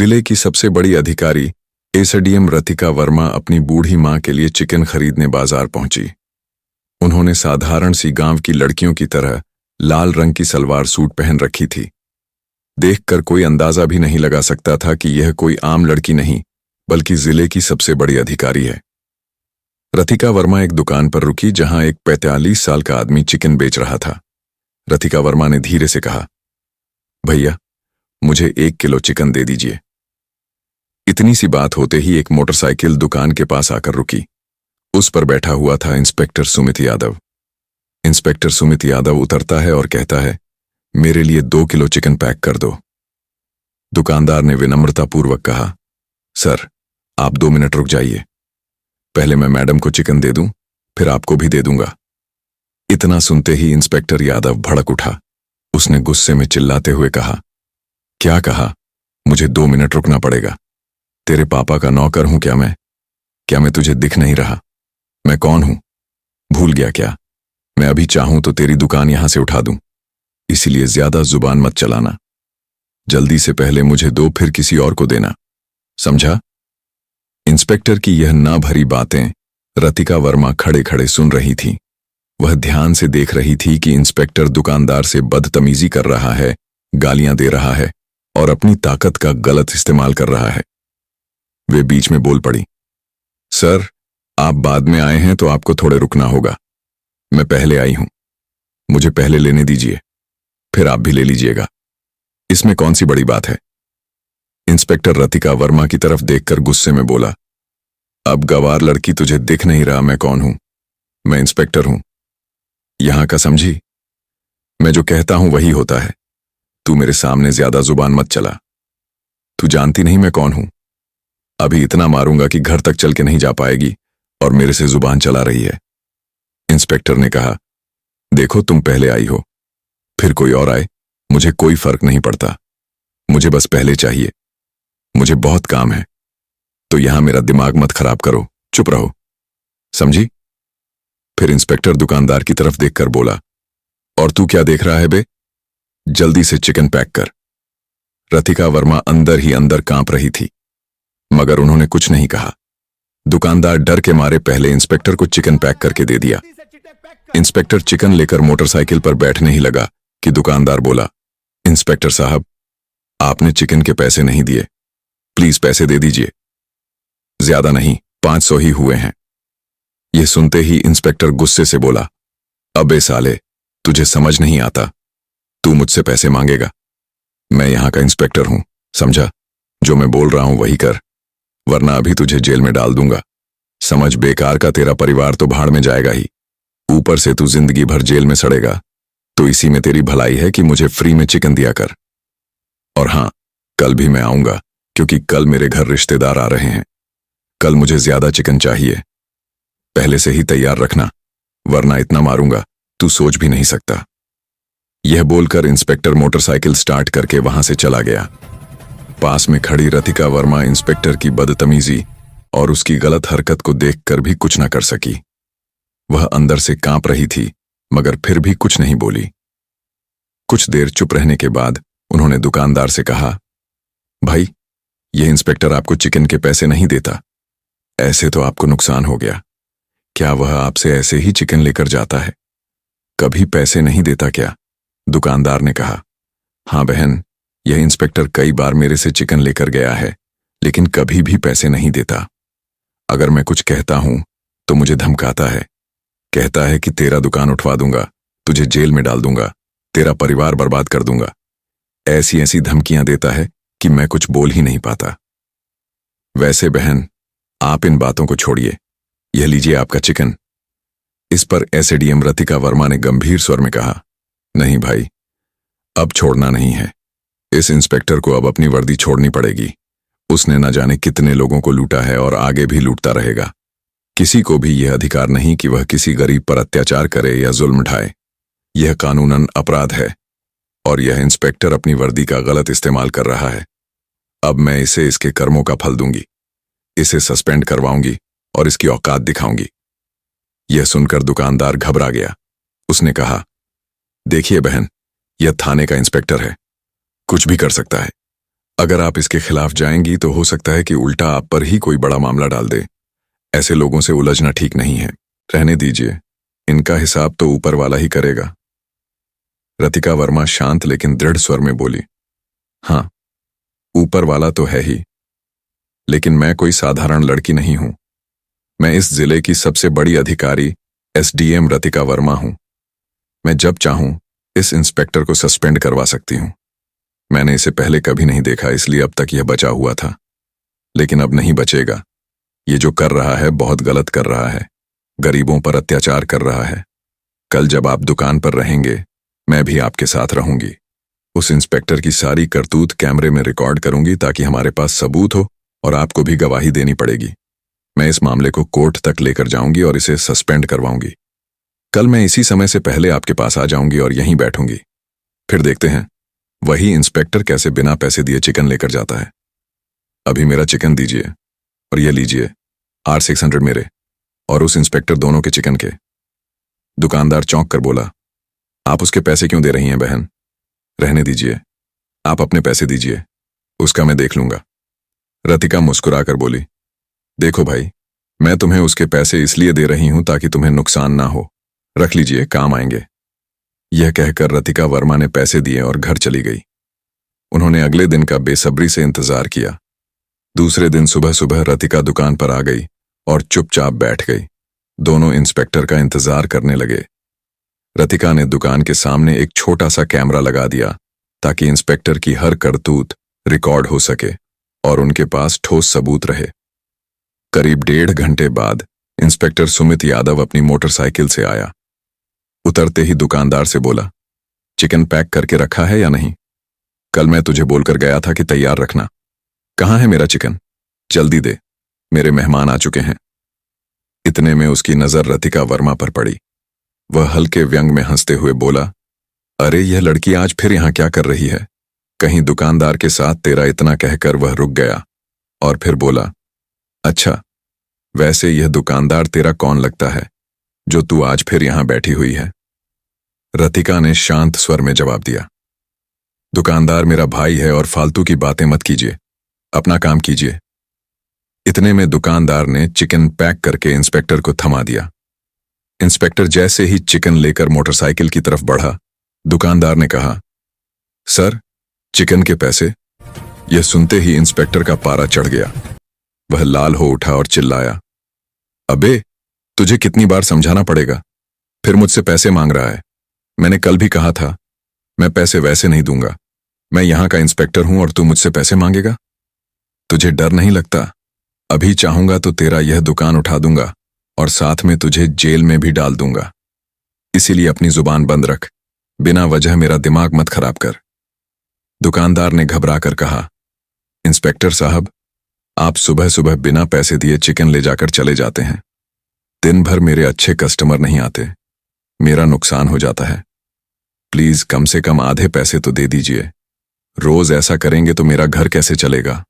जिले की सबसे बड़ी अधिकारी एसडीएम रतिका वर्मा अपनी बूढ़ी मां के लिए चिकन खरीदने बाजार पहुंची। उन्होंने साधारण सी गांव की लड़कियों की तरह लाल रंग की सलवार सूट पहन रखी थी। देखकर कोई अंदाजा भी नहीं लगा सकता था कि यह कोई आम लड़की नहीं बल्कि जिले की सबसे बड़ी अधिकारी है। रतिका वर्मा एक दुकान पर रुकी जहां एक 45 साल का आदमी चिकन बेच रहा था। रतिका वर्मा ने धीरे से कहा, भैया मुझे 1 किलो चिकन दे दीजिए। इतनी सी बात होते ही एक मोटरसाइकिल दुकान के पास आकर रुकी। उस पर बैठा हुआ था इंस्पेक्टर सुमित यादव। इंस्पेक्टर सुमित यादव उतरता है और कहता है, मेरे लिए 2 किलो चिकन पैक कर दो। दुकानदार ने विनम्रतापूर्वक कहा, सर आप 2 मिनट रुक जाइए, पहले मैं मैडम को चिकन दे दूं, फिर आपको भी दे दूंगा। इतना सुनते ही इंस्पेक्टर यादव भड़क उठा। उसने गुस्से में चिल्लाते हुए कहा, क्या कहा? मुझे 2 मिनट रुकना पड़ेगा। तेरे पापा का नौकर हूं क्या मैं? क्या मैं तुझे दिख नहीं रहा? मैं कौन हूं? भूल गया क्या? मैं अभी चाहूं तो तेरी दुकान यहां से उठा दूं। इसीलिए ज्यादा जुबान मत चलाना। जल्दी से पहले मुझे दो, फिर किसी और को देना, समझा? इंस्पेक्टर की यह ना भरी बातें रतिका वर्मा खड़े खड़े सुन रही थी। वह ध्यान से देख रही थी कि इंस्पेक्टर दुकानदार से बदतमीजी कर रहा है, गालियां दे रहा है और अपनी ताकत का गलत इस्तेमाल कर रहा है। वे बीच में बोल पड़ी, सर आप बाद में आए हैं तो आपको थोड़े रुकना होगा। मैं पहले आई हूं, मुझे पहले लेने दीजिए, फिर आप भी ले लीजिएगा। इसमें कौन सी बड़ी बात है? इंस्पेक्टर रतिका वर्मा की तरफ देखकर गुस्से में बोला, अब गवार लड़की तुझे दिख नहीं रहा मैं कौन हूं? मैं इंस्पेक्टर हूं यहां का, समझी? मैं जो कहता हूं वही होता है। तू मेरे सामने ज्यादा जुबान मत चला। तू जानती नहीं मैं कौन हूं। अभी इतना मारूंगा कि घर तक चल के नहीं जा पाएगी और मेरे से जुबान चला रही है। इंस्पेक्टर ने कहा, देखो तुम पहले आई हो, फिर कोई और आए, मुझे कोई फर्क नहीं पड़ता। मुझे बस पहले चाहिए। मुझे बहुत काम है, तो यहां मेरा दिमाग मत खराब करो, चुप रहो, समझी? फिर इंस्पेक्टर दुकानदार की तरफ देखकर बोला, और तू क्या देख रहा है बे? जल्दी से चिकन पैक कर। रतिका वर्मा अंदर ही अंदर कांप रही थी, मगर उन्होंने कुछ नहीं कहा। दुकानदार डर के मारे पहले इंस्पेक्टर को चिकन पैक करके दे दिया। इंस्पेक्टर चिकन लेकर मोटरसाइकिल पर बैठने ही लगा कि दुकानदार बोला, इंस्पेक्टर साहब आपने चिकन के पैसे नहीं दिए, प्लीज पैसे दे दीजिए। ज्यादा नहीं, 500 ही हुए हैं। यह सुनते ही इंस्पेक्टर गुस्से से बोला, अबे साले तुझे समझ नहीं आता, तू मुझसे पैसे मांगेगा? मैं यहां का इंस्पेक्टर हूं, समझा? जो मैं बोल रहा हूं वही कर, वरना अभी तुझे जेल में डाल दूंगा। समझ, बेकार का तेरा परिवार तो भाड़ में जाएगा ही, ऊपर से तू जिंदगी भर जेल में सड़ेगा। तो इसी में तेरी भलाई है कि मुझे फ्री में चिकन दिया कर। और हां, कल भी मैं आऊंगा, क्योंकि कल मेरे घर रिश्तेदार आ रहे हैं। कल मुझे ज्यादा चिकन चाहिए, पहले से ही तैयार रखना, वरना इतना मारूंगा तू सोच भी नहीं सकता। यह बोलकर इंस्पेक्टर मोटरसाइकिल स्टार्ट करके वहां से चला गया। पास में खड़ी रतिका वर्मा इंस्पेक्टर की बदतमीजी और उसकी गलत हरकत को देखकर भी कुछ न कर सकी। वह अंदर से कांप रही थी, मगर फिर भी कुछ नहीं बोली। कुछ देर चुप रहने के बाद उन्होंने दुकानदार से कहा, भाई यह इंस्पेक्टर आपको चिकन के पैसे नहीं देता, ऐसे तो आपको नुकसान हो गया। क्या वह आपसे ऐसे ही चिकन लेकर जाता है? कभी पैसे नहीं देता क्या? दुकानदार ने कहा, हां बहन, यह इंस्पेक्टर कई बार मेरे से चिकन लेकर गया है, लेकिन कभी भी पैसे नहीं देता। अगर मैं कुछ कहता हूं तो मुझे धमकाता है, कहता है कि तेरा दुकान उठवा दूंगा, तुझे जेल में डाल दूंगा, तेरा परिवार बर्बाद कर दूंगा। ऐसी ऐसी धमकियां देता है कि मैं कुछ बोल ही नहीं पाता। वैसे बहन, आप इन बातों को छोड़िए, यह लीजिए आपका चिकन। इस पर एसडीएम रतिका वर्मा ने गंभीर स्वर में कहा, नहीं भाई, अब छोड़ना नहीं है। इस इंस्पेक्टर को अब अपनी वर्दी छोड़नी पड़ेगी। उसने न जाने कितने लोगों को लूटा है और आगे भी लूटता रहेगा। किसी को भी यह अधिकार नहीं कि वह किसी गरीब पर अत्याचार करे या जुल्म ढाए। यह कानूनन अपराध है और यह इंस्पेक्टर अपनी वर्दी का गलत इस्तेमाल कर रहा है। अब मैं इसे इसके कर्मों का फल दूंगी, इसे सस्पेंड करवाऊंगी और इसकी औकात दिखाऊंगी। यह सुनकर दुकानदार घबरा गया। उसने कहा, देखिए बहन, यह थाने का इंस्पेक्टर है, कुछ भी कर सकता है। अगर आप इसके खिलाफ जाएंगी तो हो सकता है कि उल्टा आप पर ही कोई बड़ा मामला डाल दे। ऐसे लोगों से उलझना ठीक नहीं है। रहने दीजिए, इनका हिसाब तो ऊपर वाला ही करेगा। रतिका वर्मा शांत लेकिन दृढ़ स्वर में बोली, हाँ, ऊपर वाला तो है ही, लेकिन मैं कोई साधारण लड़की नहीं हूं। मैं इस जिले की सबसे बड़ी अधिकारी एसडीएम रतिका वर्मा हूं। मैं जब चाहूं इस इंस्पेक्टर को सस्पेंड करवा सकती हूं। मैंने इसे पहले कभी नहीं देखा, इसलिए अब तक यह बचा हुआ था, लेकिन अब नहीं बचेगा। ये जो कर रहा है बहुत गलत कर रहा है, गरीबों पर अत्याचार कर रहा है। कल जब आप दुकान पर रहेंगे, मैं भी आपके साथ रहूंगी। उस इंस्पेक्टर की सारी करतूत कैमरे में रिकॉर्ड करूंगी ताकि हमारे पास सबूत हो और आपको भी गवाही देनी पड़ेगी। मैं इस मामले को कोर्ट तक लेकर जाऊंगी और इसे सस्पेंड करवाऊंगी। कल मैं इसी समय से पहले आपके पास आ जाऊंगी और यहीं बैठूंगी। फिर देखते हैं वही इंस्पेक्टर कैसे बिना पैसे दिए चिकन लेकर जाता है। अभी मेरा चिकन दीजिए और ये लीजिए R600 मेरे और उस इंस्पेक्टर दोनों के चिकन के। दुकानदार चौंक कर बोला, आप उसके पैसे क्यों दे रही हैं बहन? रहने दीजिए, आप अपने पैसे दीजिए, उसका मैं देख लूंगा। रतिका मुस्कुराकर बोली, देखो भाई, मैं तुम्हें उसके पैसे इसलिए दे रही हूं ताकि तुम्हें नुकसान ना हो। रख लीजिए, काम आएंगे। यह कहकर रतिका वर्मा ने पैसे दिए और घर चली गई। उन्होंने अगले दिन का बेसब्री से इंतजार किया। दूसरे दिन सुबह सुबह रतिका दुकान पर आ गई और चुपचाप बैठ गई। दोनों इंस्पेक्टर का इंतजार करने लगे। रतिका ने दुकान के सामने एक छोटा सा कैमरा लगा दिया ताकि इंस्पेक्टर की हर करतूत रिकॉर्ड हो सके और उनके पास ठोस सबूत रहे। करीब 1.5 घंटे बाद इंस्पेक्टर सुमित यादव अपनी मोटरसाइकिल से आया। उतरते ही दुकानदार से बोला, चिकन पैक करके रखा है या नहीं? कल मैं तुझे बोलकर गया था कि तैयार रखना। कहाँ है मेरा चिकन? जल्दी दे, मेरे मेहमान आ चुके हैं। इतने में उसकी नजर रतिका वर्मा पर पड़ी। वह हल्के व्यंग में हंसते हुए बोला, अरे यह लड़की आज फिर यहां क्या कर रही है? कहीं दुकानदार के साथ तेरा इतना कहकर वह रुक गया और फिर बोला, अच्छा, वैसे यह दुकानदार तेरा कौन लगता है जो तू आज फिर यहां बैठी हुई है? रतिका ने शांत स्वर में जवाब दिया, दुकानदार मेरा भाई है और फालतू की बातें मत कीजिए, अपना काम कीजिए। इतने में दुकानदार ने चिकन पैक करके इंस्पेक्टर को थमा दिया। इंस्पेक्टर जैसे ही चिकन लेकर मोटरसाइकिल की तरफ बढ़ा, दुकानदार ने कहा, सर, चिकन के पैसे। यह सुनते ही इंस्पेक्टर का पारा चढ़ गया। वह लाल हो उठा और चिल्लाया, अबे, तुझे कितनी बार समझाना पड़ेगा? फिर मुझसे पैसे मांग रहा है। मैंने कल भी कहा था, मैं पैसे वैसे नहीं दूंगा। मैं यहां का इंस्पेक्टर हूं और तू मुझसे पैसे मांगेगा? तुझे डर नहीं लगता? अभी चाहूंगा तो तेरा यह दुकान उठा दूंगा और साथ में तुझे जेल में भी डाल दूंगा। इसीलिए अपनी जुबान बंद रख, बिना वजह मेरा दिमाग मत खराब कर। दुकानदार ने घबराकर कहा, इंस्पेक्टर साहब, आप सुबह सुबह बिना पैसे दिए चिकन ले जाकर चले जाते हैं। दिन भर मेरे अच्छे कस्टमर नहीं आते, मेरा नुकसान हो जाता है। प्लीज कम से कम आधे पैसे तो दे दीजिए। रोज ऐसा करेंगे तो मेरा घर कैसे चलेगा?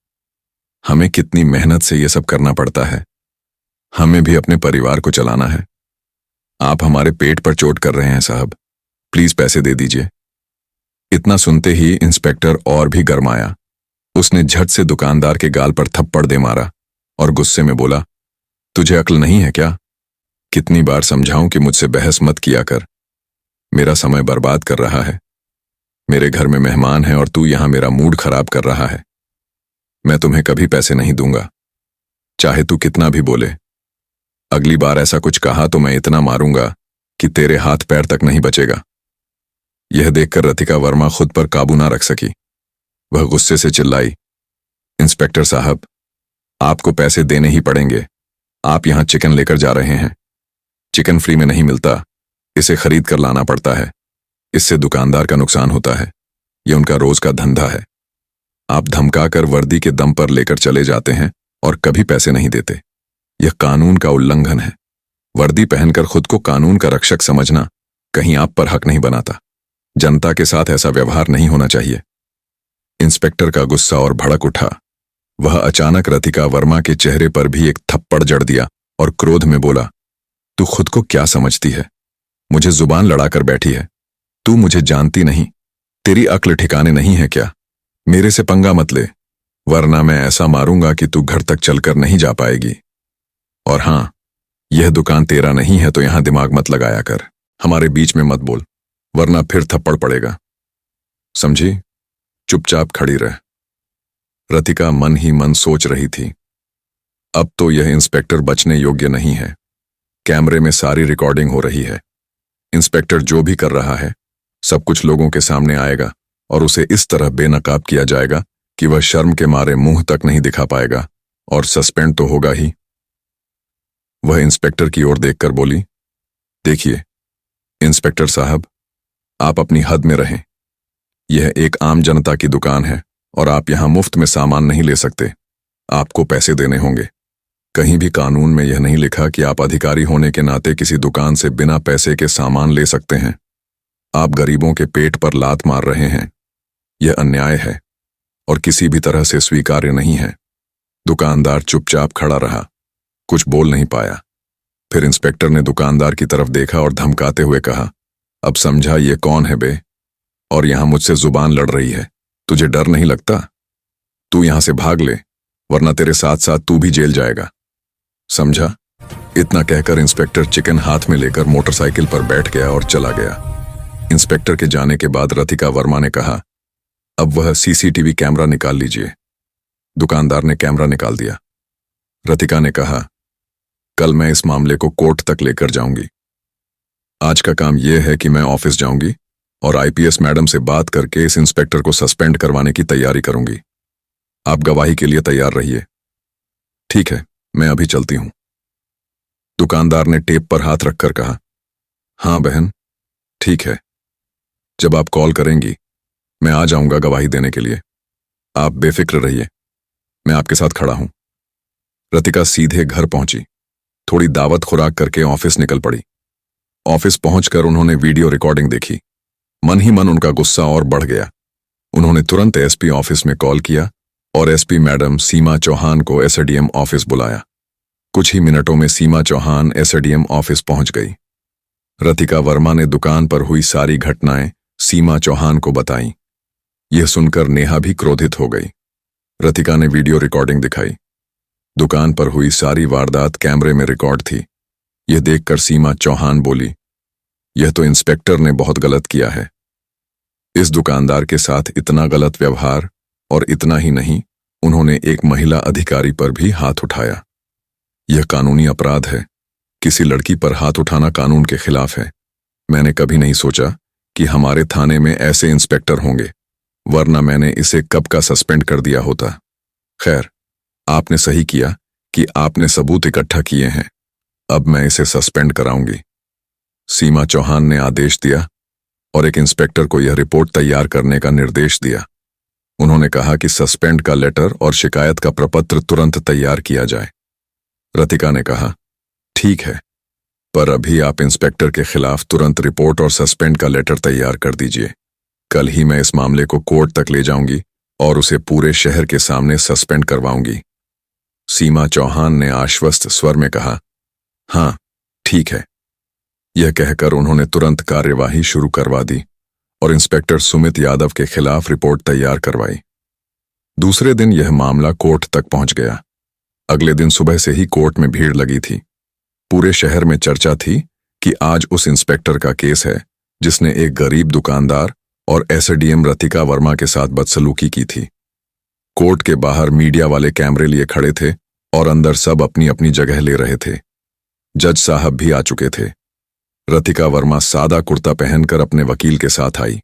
हमें कितनी मेहनत से यह सब करना पड़ता है। हमें भी अपने परिवार को चलाना है। आप हमारे पेट पर चोट कर रहे हैं साहब, प्लीज पैसे दे दीजिए। इतना सुनते ही इंस्पेक्टर और भी गरमाया। उसने झट से दुकानदार के गाल पर थप्पड़ दे मारा और गुस्से में बोला, तुझे अक्ल नहीं है क्या? कितनी बार समझाऊं कि मुझसे बहस मत किया कर। मेरा समय बर्बाद कर रहा है। मेरे घर में मेहमान हैं और तू यहां मेरा मूड खराब कर रहा है। मैं तुम्हें कभी पैसे नहीं दूंगा, चाहे तू कितना भी बोले। अगली बार ऐसा कुछ कहा तो मैं इतना मारूंगा कि तेरे हाथ पैर तक नहीं बचेगा। यह देखकर रतिका वर्मा खुद पर काबू ना रख सकी। वह गुस्से से चिल्लाई, इंस्पेक्टर साहब, आपको पैसे देने ही पड़ेंगे। आप यहां चिकन लेकर जा रहे हैं। चिकन फ्री में नहीं मिलता, इसे खरीद कर लाना पड़ता है। इससे दुकानदार का नुकसान होता है। यह उनका रोज का धंधा है। आप धमकाकर वर्दी के दम पर लेकर चले जाते हैं और कभी पैसे नहीं देते। यह कानून का उल्लंघन है। वर्दी पहनकर खुद को कानून का रक्षक समझना कहीं आप पर हक नहीं बनाता। जनता के साथ ऐसा व्यवहार नहीं होना चाहिए। इंस्पेक्टर का गुस्सा और भड़क उठा। वह अचानक रतिका वर्मा के चेहरे पर भी एक थप्पड़ जड़ दिया और क्रोध में बोला, तू खुद को क्या समझती है? मुझे जुबान लड़ाकर बैठी है। तू मुझे जानती नहीं, तेरी अक्ल ठिकाने नहीं है क्या? मेरे से पंगा मत ले, वरना मैं ऐसा मारूंगा कि तू घर तक चलकर नहीं जा पाएगी। और हाँ, यह दुकान तेरा नहीं है तो यहां दिमाग मत लगाया कर। हमारे बीच में मत बोल, वरना फिर थप्पड़ पड़ेगा, समझी? चुपचाप खड़ी रह। रतिका मन ही मन सोच रही थी, अब तो यह इंस्पेक्टर बचने योग्य नहीं है। कैमरे में सारी रिकॉर्डिंग हो रही है। इंस्पेक्टर जो भी कर रहा है सब कुछ लोगों के सामने आएगा और उसे इस तरह बेनकाब किया जाएगा कि वह शर्म के मारे मुंह तक नहीं दिखा पाएगा और सस्पेंड तो होगा ही। वह इंस्पेक्टर की ओर देखकर बोली, देखिए इंस्पेक्टर साहब, आप अपनी हद में रहें। यह एक आम जनता की दुकान है और आप यहां मुफ्त में सामान नहीं ले सकते, आपको पैसे देने होंगे। कहीं भी कानून में यह नहीं लिखा कि आप अधिकारी होने के नाते किसी दुकान से बिना पैसे के सामान ले सकते हैं। आप गरीबों के पेट पर लात मार रहे हैं। यह अन्याय है और किसी भी तरह से स्वीकार्य नहीं है। दुकानदार चुपचाप खड़ा रहा, कुछ बोल नहीं पाया। फिर इंस्पेक्टर ने दुकानदार की तरफ देखा और धमकाते हुए कहा, अब समझा ये कौन है बे? और यहां मुझसे जुबान लड़ रही है। तुझे डर नहीं लगता? तू यहां से भाग ले, वरना तेरे साथ साथ तू भी जेल जाएगा, समझा? इतना कहकर इंस्पेक्टर चिकन हाथ में लेकर मोटरसाइकिल पर बैठ गया और चला गया। इंस्पेक्टर के जाने के बाद रतिका वर्मा ने कहा, अब वह सीसीटीवी कैमरा निकाल लीजिए। दुकानदार ने कैमरा निकाल दिया। रतिका ने कहा, कल मैं इस मामले को कोर्ट तक लेकर जाऊंगी। आज का काम यह है कि मैं ऑफिस जाऊंगी और आईपीएस मैडम से बात करके इस इंस्पेक्टर को सस्पेंड करवाने की तैयारी करूंगी। आप गवाही के लिए तैयार रहिए। ठीक है, मैं अभी चलती हूं। दुकानदार ने टेप पर हाथ रखकर कहा, हां बहन, ठीक है। जब आप कॉल करेंगी मैं आ जाऊंगा गवाही देने के लिए। आप बेफिक्र रहिए, मैं आपके साथ खड़ा हूं। रतिका सीधे घर पहुंची। थोड़ी दावत खुराक करके ऑफिस निकल पड़ी। ऑफिस पहुंचकर उन्होंने वीडियो रिकॉर्डिंग देखी। मन ही मन उनका गुस्सा और बढ़ गया। उन्होंने तुरंत एसपी ऑफिस में कॉल किया और एसपी मैडम सीमा चौहान को एसडीएम ऑफिस बुलाया। कुछ ही मिनटों में सीमा चौहान एसडीएम ऑफिस पहुंच गई। रतिका वर्मा ने दुकान पर हुई सारी घटनाएं सीमा चौहान को बताईं। यह सुनकर नेहा भी क्रोधित हो गई। रतिका ने वीडियो रिकॉर्डिंग दिखाई। दुकान पर हुई सारी वारदात कैमरे में रिकॉर्ड थी। यह देखकर सीमा चौहान बोली, यह तो इंस्पेक्टर ने बहुत गलत किया है। इस दुकानदार के साथ इतना गलत व्यवहार, और इतना ही नहीं, उन्होंने एक महिला अधिकारी पर भी हाथ उठाया। यह कानूनी अपराध है। किसी लड़की पर हाथ उठाना कानून के खिलाफ है। मैंने कभी नहीं सोचा कि हमारे थाने में ऐसे इंस्पेक्टर होंगे, वरना मैंने इसे कब का सस्पेंड कर दिया होता। खैर, आपने सही किया कि आपने सबूत इकट्ठा किए हैं। अब मैं इसे सस्पेंड कराऊंगी। सीमा चौहान ने आदेश दिया और एक इंस्पेक्टर को यह रिपोर्ट तैयार करने का निर्देश दिया। उन्होंने कहा कि सस्पेंड का लेटर और शिकायत का प्रपत्र तुरंत तैयार किया जाए। रतिका ने कहा, ठीक है, पर अभी आप इंस्पेक्टर के खिलाफ तुरंत रिपोर्ट और सस्पेंड का लेटर तैयार कर दीजिए। कल ही मैं इस मामले को कोर्ट तक ले जाऊंगी और उसे पूरे शहर के सामने सस्पेंड करवाऊंगी। सीमा चौहान ने आश्वस्त स्वर में कहा, हाँ ठीक है। यह कहकर उन्होंने तुरंत कार्यवाही शुरू करवा दी और इंस्पेक्टर सुमित यादव के खिलाफ रिपोर्ट तैयार करवाई। दूसरे दिन यह मामला कोर्ट तक पहुंच गया। अगले दिन सुबह से ही कोर्ट में भीड़ लगी थी। पूरे शहर में चर्चा थी कि आज उस इंस्पेक्टर का केस है जिसने एक गरीब दुकानदार और एसडीएम रतिका वर्मा के साथ बदसलूकी की थी। कोर्ट के बाहर मीडिया वाले कैमरे लिए खड़े थे और अंदर सब अपनी अपनी जगह ले रहे थे। जज साहब भी आ चुके थे। रतिका वर्मा सादा कुर्ता पहनकर अपने वकील के साथ आई।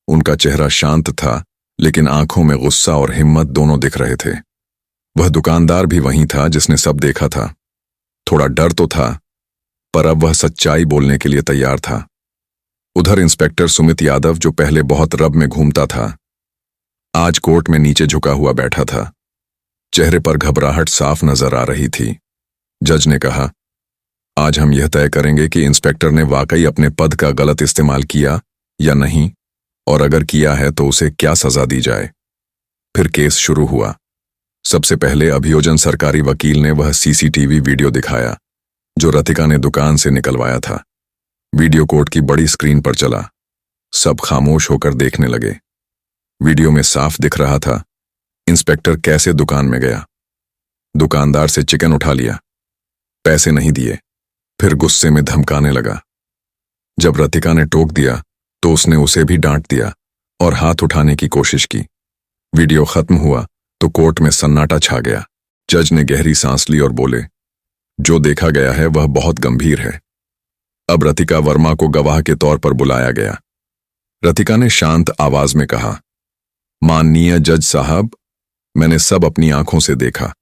उनका चेहरा शांत था, लेकिन आंखों में गुस्सा और हिम्मत दोनों दिख रहे थे। वह दुकानदार भी वहीं था जिसने सब देखा था। थोड़ा डर तो था, पर अब वह सच्चाई बोलने के लिए तैयार था। उधर इंस्पेक्टर सुमित यादव, जो पहले बहुत रब में घूमता था, आज कोर्ट में नीचे झुका हुआ बैठा था। चेहरे पर घबराहट साफ नजर आ रही थी। जज ने कहा, आज हम यह तय करेंगे कि इंस्पेक्टर ने वाकई अपने पद का गलत इस्तेमाल किया या नहीं, और अगर किया है तो उसे क्या सजा दी जाए। फिर केस शुरू हुआ। सबसे पहले अभियोजन सरकारी वकील ने वह सीसीटीवी वीडियो दिखाया जो रतिका ने दुकान से निकलवाया था। वीडियो कोर्ट की बड़ी स्क्रीन पर चला। सब खामोश होकर देखने लगे। वीडियो में साफ दिख रहा था इंस्पेक्टर कैसे दुकान में गया, दुकानदार से चिकन उठा लिया, पैसे नहीं दिए, फिर गुस्से में धमकाने लगा। जब रतिका ने टोक दिया तो उसने उसे भी डांट दिया और हाथ उठाने की कोशिश की। वीडियो खत्म हुआ तो कोर्ट में सन्नाटा छा गया। जज ने गहरी सांस ली और बोले, जो देखा गया है वह बहुत गंभीर है। अब रतिका वर्मा को गवाह के तौर पर बुलाया गया। रतिका ने शांत आवाज में कहा, माननीय जज साहब, मैंने सब अपनी आंखों से देखा।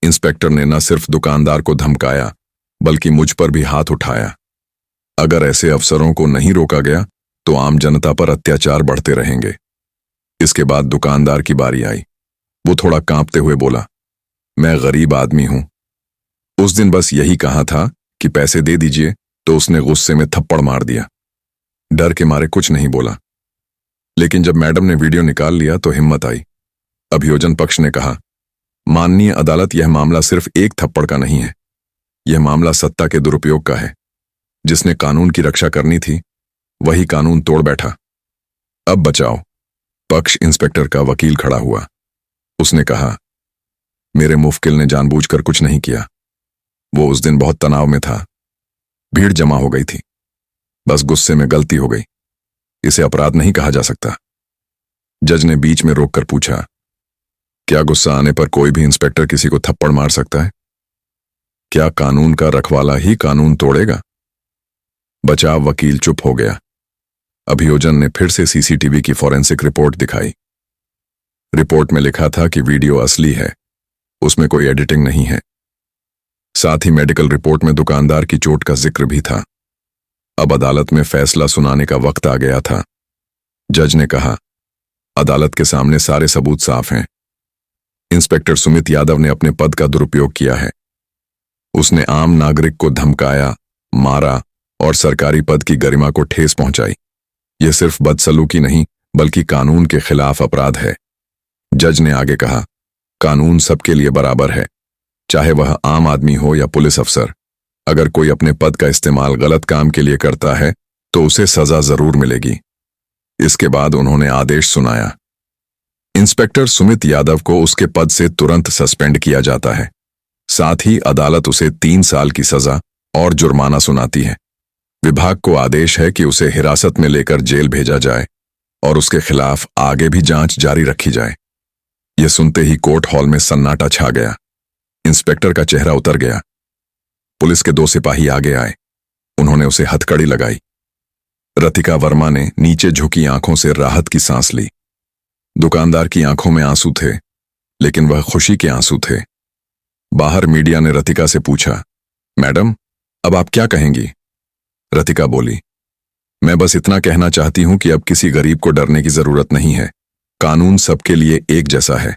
इंस्पेक्टर ने न सिर्फ दुकानदार को धमकाया बल्कि मुझ पर भी हाथ उठाया। अगर ऐसे अफसरों को नहीं रोका गया तो आम जनता पर अत्याचार बढ़ते रहेंगे। इसके बाद दुकानदार की बारी आई। वो थोड़ा कांपते हुए बोला, मैं गरीब आदमी हूं। उस दिन बस यही कहा था कि पैसे दे दीजिए तो उसने गुस्से में थप्पड़ मार दिया। डर के मारे कुछ नहीं बोला। लेकिन जब मैडम ने वीडियो निकाल लिया तो हिम्मत आई। अभियोजन पक्ष ने कहा, माननीय अदालत, यह मामला सिर्फ एक थप्पड़ का नहीं है। यह मामला सत्ता के दुरुपयोग का है। जिसने कानून की रक्षा करनी थी वही कानून तोड़ बैठा। अब बचाओ। पक्ष इंस्पेक्टर का वकील खड़ा हुआ। उसने कहा, मेरे मुवक्किल ने जानबूझकर कुछ नहीं किया। वो उस दिन बहुत तनाव में था। भीड़ जमा हो गई थी। बस गुस्से में गलती हो गई। इसे अपराध नहीं कहा जा सकता। जज ने बीच में रोककर पूछा, क्या गुस्सा आने पर कोई भी इंस्पेक्टर किसी को थप्पड़ मार सकता है? क्या कानून का रखवाला ही कानून तोड़ेगा? बचाव वकील चुप हो गया। अभियोजन ने फिर से सीसीटीवी की फॉरेंसिक रिपोर्ट दिखाई। रिपोर्ट में लिखा था कि वीडियो असली है, उसमें कोई एडिटिंग नहीं है। साथ ही मेडिकल रिपोर्ट में दुकानदार की चोट का जिक्र भी था। अब अदालत में फैसला सुनाने का वक्त आ गया था। जज ने कहा, अदालत के सामने सारे सबूत साफ हैं। इंस्पेक्टर सुमित यादव ने अपने पद का दुरुपयोग किया है। उसने आम नागरिक को धमकाया, मारा और सरकारी पद की गरिमा को ठेस पहुंचाई। यह सिर्फ बदसलूकी नहीं बल्कि कानून के खिलाफ अपराध है। जज ने आगे कहा, कानून सबके लिए बराबर है, चाहे वह आम आदमी हो या पुलिस अफसर। अगर कोई अपने पद का इस्तेमाल गलत काम के लिए करता है तो उसे सजा जरूर मिलेगी। इसके बाद उन्होंने आदेश सुनाया। इंस्पेक्टर सुमित यादव को उसके पद से तुरंत सस्पेंड किया जाता है। साथ ही अदालत उसे 3 साल की सजा और जुर्माना सुनाती है। विभाग को आदेश है कि उसे हिरासत में लेकर जेल भेजा जाए और उसके खिलाफ आगे भी जांच जारी रखी जाए। यह सुनते ही कोर्ट हॉल में सन्नाटा छा गया। इंस्पेक्टर का चेहरा उतर गया। पुलिस के 2 सिपाही आगे आए। उन्होंने उसे हथकड़ी लगाई। रतिका वर्मा ने नीचे झुकी आंखों से राहत की सांस ली। दुकानदार की आंखों में आंसू थे, लेकिन वह खुशी के आंसू थे। बाहर मीडिया ने रतिका से पूछा, मैडम, अब आप क्या कहेंगी? रतिका बोली, मैं बस इतना कहना चाहती हूं कि अब किसी गरीब को डरने की जरूरत नहीं है। कानून सबके लिए एक जैसा है।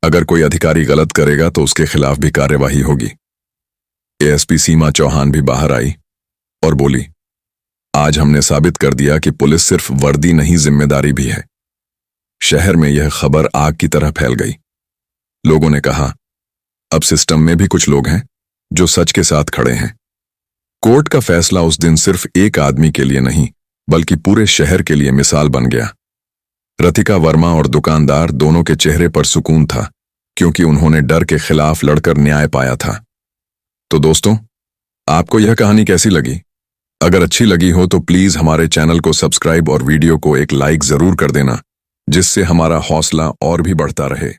अगर कोई अधिकारी गलत करेगा तो उसके खिलाफ भी कार्यवाही होगी। एएसपी सीमा चौहान भी बाहर आई और बोली, आज हमने साबित कर दिया कि पुलिस सिर्फ वर्दी नहीं, जिम्मेदारी भी है। शहर में यह खबर आग की तरह फैल गई। लोगों ने कहा, अब सिस्टम में भी कुछ लोग हैं जो सच के साथ खड़े हैं। कोर्ट का फैसला उस दिन सिर्फ एक आदमी के लिए नहीं बल्कि पूरे शहर के लिए मिसाल बन गया। रतिका वर्मा और दुकानदार दोनों के चेहरे पर सुकून था, क्योंकि उन्होंने डर के खिलाफ लड़कर न्याय पाया था। तो दोस्तों, आपको यह कहानी कैसी लगी? अगर अच्छी लगी हो तो प्लीज हमारे चैनल को सब्सक्राइब और वीडियो को एक लाइक जरूर कर देना, जिससे हमारा हौसला और भी बढ़ता रहे।